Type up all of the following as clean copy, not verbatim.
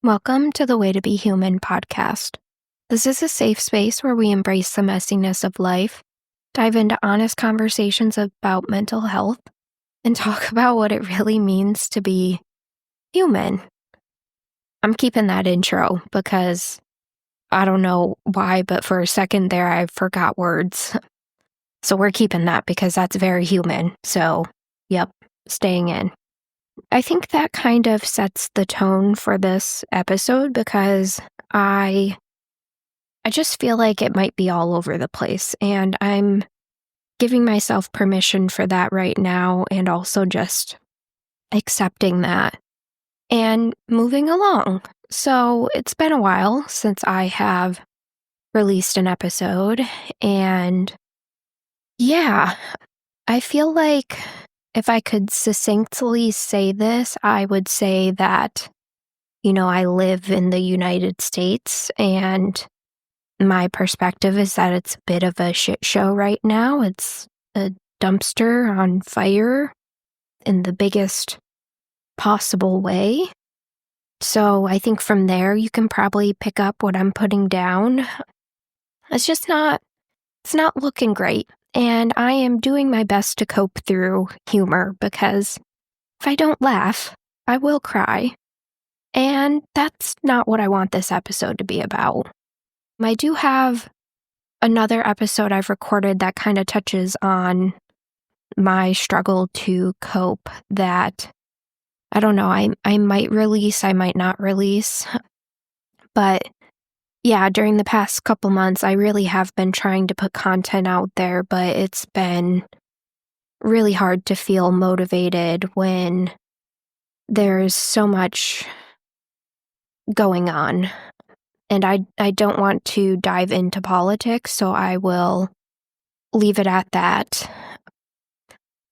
Welcome to the Way to Be Human podcast. This is a safe space where we embrace the messiness of life, dive into honest conversations about mental health, and talk about what it really means to be human. I'm keeping that intro because I don't know why, but for a second there I forgot words. So we're keeping that because that's very human. So, yep, staying in. I think that kind of sets the tone for this episode because I just feel like it might be all over the place, and I'm giving myself permission for that right now and also just accepting that and moving along. So it's been a while since I have released an episode, and yeah, I feel like if I could succinctly say this, I would say that, I live in the United States, and my perspective is that it's a bit of a shit show right now. It's a dumpster on fire in the biggest possible way. So I think from there you can probably pick up what I'm putting down. It's not looking great. And I am doing my best to cope through humor because if I don't laugh, I will cry. And that's not what I want this episode to be about. I do have another episode I've recorded that kind of touches on my struggle to cope that, I don't know, I might release, I might not release. But yeah, during the past couple months, I really have been trying to put content out there, but it's been really hard to feel motivated when there's so much going on. And I don't want to dive into politics, so I will leave it at that.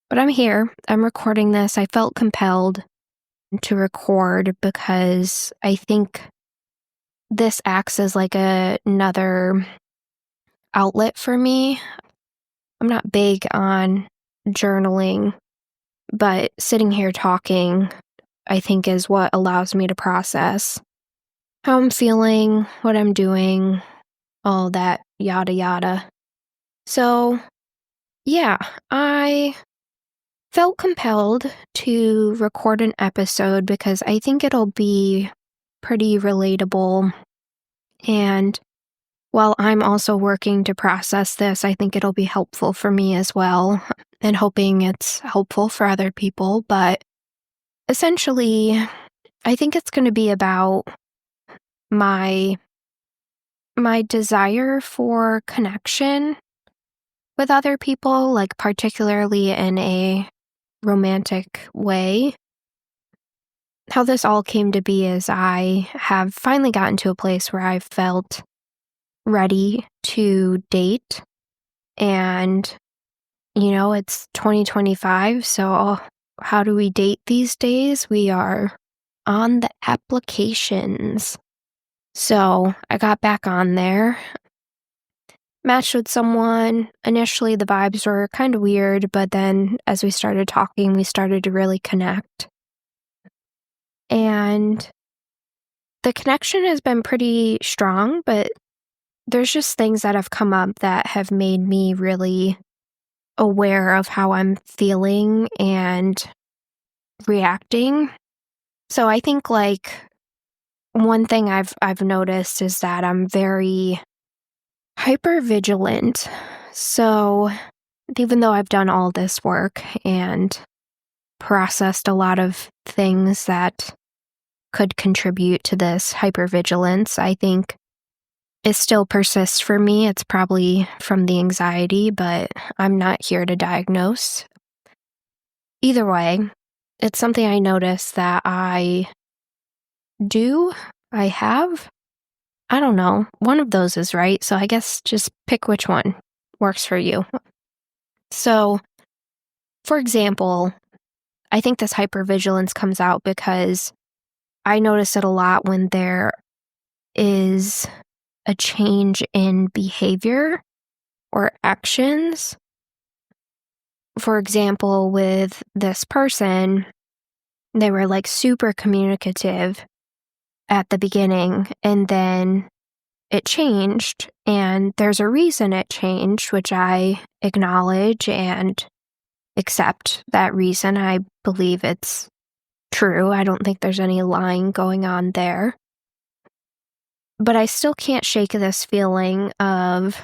But I'm here. I'm recording this. I felt compelled to record because I think this acts as like another outlet for me. I'm not big on journaling, but sitting here talking, I think, is what allows me to process how I'm feeling, what I'm doing, all that yada yada. So, yeah, I felt compelled to record an episode because I think it'll be pretty relatable. And while I'm also working to process this, I think it'll be helpful for me as well, and hoping it's helpful for other people. But essentially, I think it's going to be about my desire for connection with other people, like particularly in a romantic way. How this all came to be is I have finally gotten to a place where I felt ready to date, and it's 2025, so how do we date these days? We are on the applications. So I got back on there, matched with someone. Initially, the vibes were kind of weird, but then as we started talking, we started to really connect. And the connection has been pretty strong, but there's just things that have come up that have made me really aware of how I'm feeling and reacting. So I think like one thing I've noticed is that I'm very hyper vigilant. So even though I've done all this work and processed a lot of things that could contribute to this hypervigilance, I think it still persists for me. It's probably from the anxiety, but I'm not here to diagnose. Either way, it's something I notice that I have. I don't know. One of those is right, so I guess just pick which one works for you. So, for example, I think this hypervigilance comes out because I notice it a lot when there is a change in behavior or actions. For example, with this person, they were like super communicative, at the beginning, and then it changed, and there's a reason it changed, which I acknowledge and accept that reason. I believe it's true. I don't think there's any lying going on there. But I still can't shake this feeling of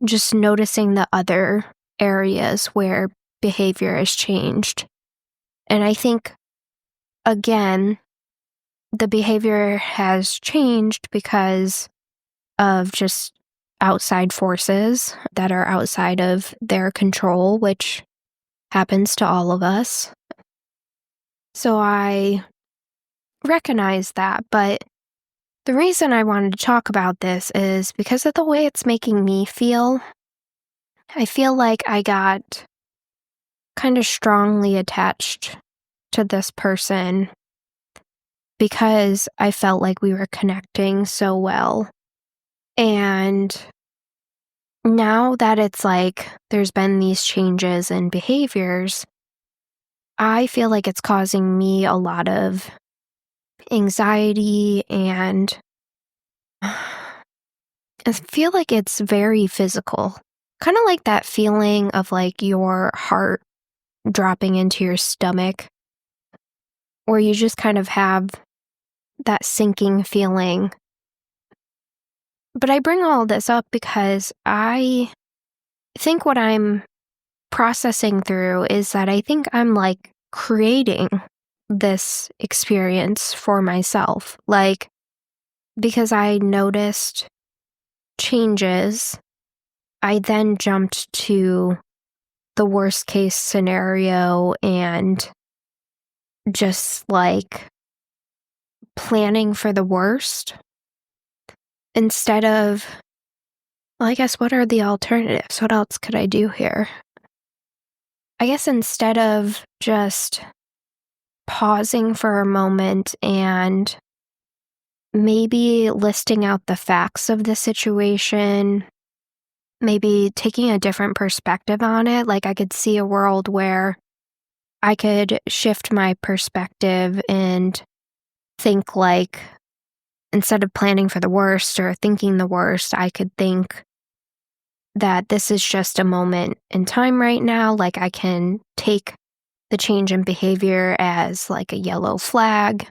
just noticing the other areas where behavior has changed. And I think, again, the behavior has changed because of just outside forces that are outside of their control, which happens to all of us. So I recognize that, but the reason I wanted to talk about this is because of the way it's making me feel. I feel like I got kind of strongly attached to this person because I felt like we were connecting so well. And now that it's like there's been these changes in behaviors, I feel like it's causing me a lot of anxiety, and I feel like it's very physical. Kind of like that feeling of like your heart dropping into your stomach, or you just kind of have that sinking feeling. But I bring all this up because I think what I'm processing through is that I think I'm like creating this experience for myself. Like, because I noticed changes, I then jumped to the worst case scenario and just like planning for the worst instead of, well, I guess, what are the alternatives? What else could I do here? I guess instead of just pausing for a moment and maybe listing out the facts of the situation, maybe taking a different perspective on it, like I could see a world where I could shift my perspective and think like, instead of planning for the worst or thinking the worst, I could think that this is just a moment in time right now. Like, I can take the change in behavior as like a yellow flag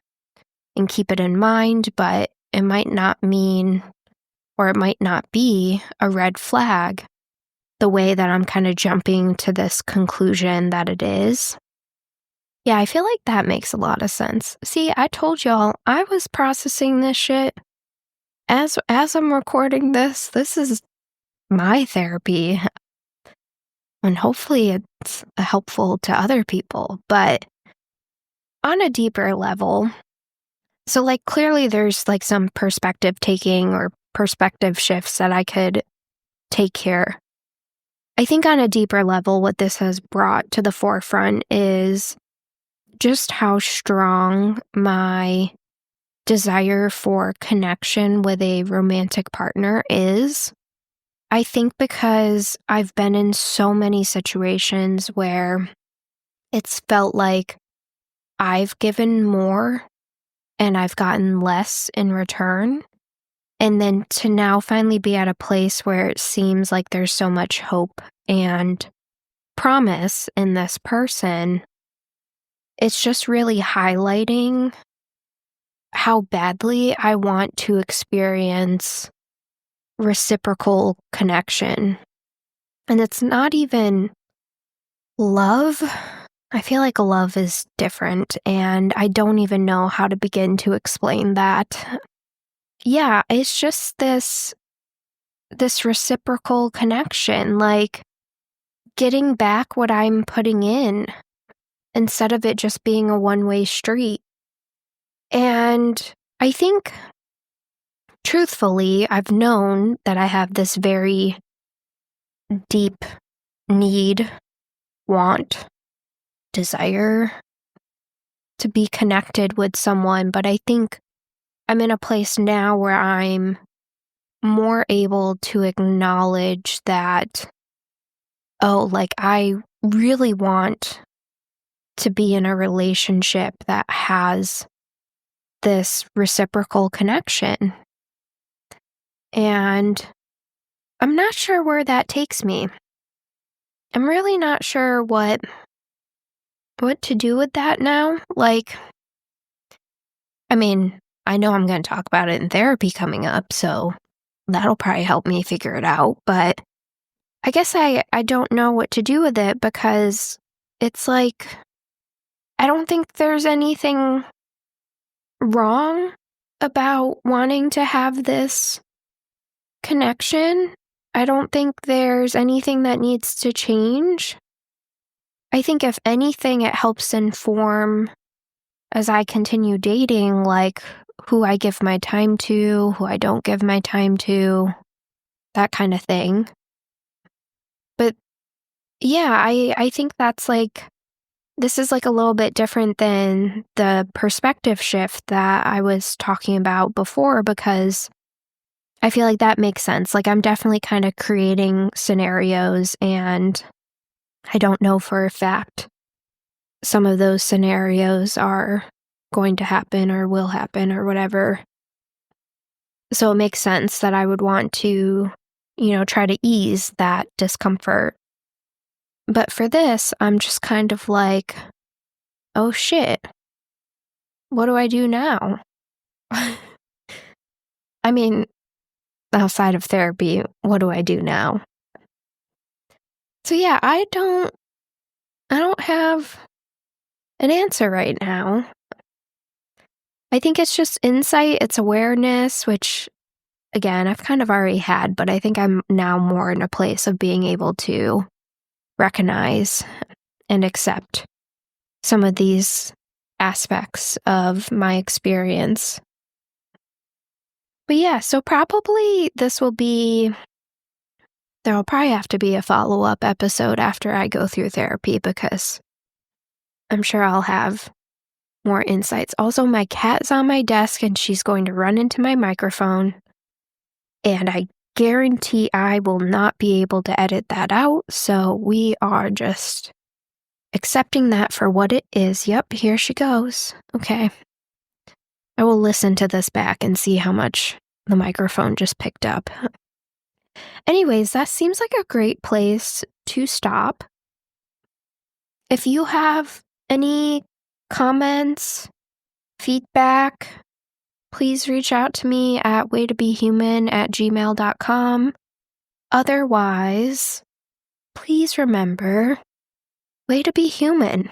and keep it in mind, but it might not mean, or it might not be a red flag the way that I'm kind of jumping to this conclusion that it is. Yeah, I feel like that makes a lot of sense. See, I told y'all I was processing this shit. As I'm recording this is my therapy, and hopefully it's helpful to other people. But on a deeper level, so like clearly there's like some perspective taking or perspective shifts that I could take here. I think on a deeper level, what this has brought to the forefront is just how strong my desire for connection with a romantic partner is. I think because I've been in so many situations where it's felt like I've given more and I've gotten less in return. And then to now finally be at a place where it seems like there's so much hope and promise in this person, it's just really highlighting how badly I want to experience reciprocal connection. And it's not even love. I feel like love is different, and I don't even know how to begin to explain that. Yeah, it's just this reciprocal connection, like getting back what I'm putting in instead of it just being a one-way street. And I think, truthfully, I've known that I have this very deep need, want, desire to be connected with someone, but I think I'm in a place now where I'm more able to acknowledge that, oh, like I really want to be in a relationship that has this reciprocal connection. And I'm not sure where that takes me. I'm really not sure what to do with that now. Like, I mean, I know I'm going to talk about it in therapy coming up, so that'll probably help me figure it out. But I guess I don't know what to do with it because it's like, I don't think there's anything wrong about wanting to have this connection. I don't think there's anything that needs to change. I think if anything, it helps inform as I continue dating, like who I give my time to, who I don't give my time to, that kind of thing. But yeah, I think that's like, this is like a little bit different than the perspective shift that I was talking about before because I feel like that makes sense. Like I'm definitely kind of creating scenarios and I don't know for a fact some of those scenarios are going to happen or will happen or whatever. So it makes sense that I would want to, try to ease that discomfort. But for this, I'm just kind of like, oh shit, what do I do now? I mean, outside of therapy, what do I do now? So yeah, I don't have an answer right now. I think it's just insight, it's awareness, which again, I've kind of already had, but I think I'm now more in a place of being able to recognize and accept some of these aspects of my experience. But yeah, so probably there'll probably have to be a follow-up episode after I go through therapy because I'm sure I'll have more insights. Also, my cat's on my desk and she's going to run into my microphone. And I guarantee I will not be able to edit that out. So we are just accepting that for what it is. Yep, here she goes. Okay. I will listen to this back and see how much the microphone just picked up. Anyways, that seems like a great place to stop. If you have any comments, feedback, please reach out to me at waytobehuman@gmail.com. Otherwise, please remember, way to be human.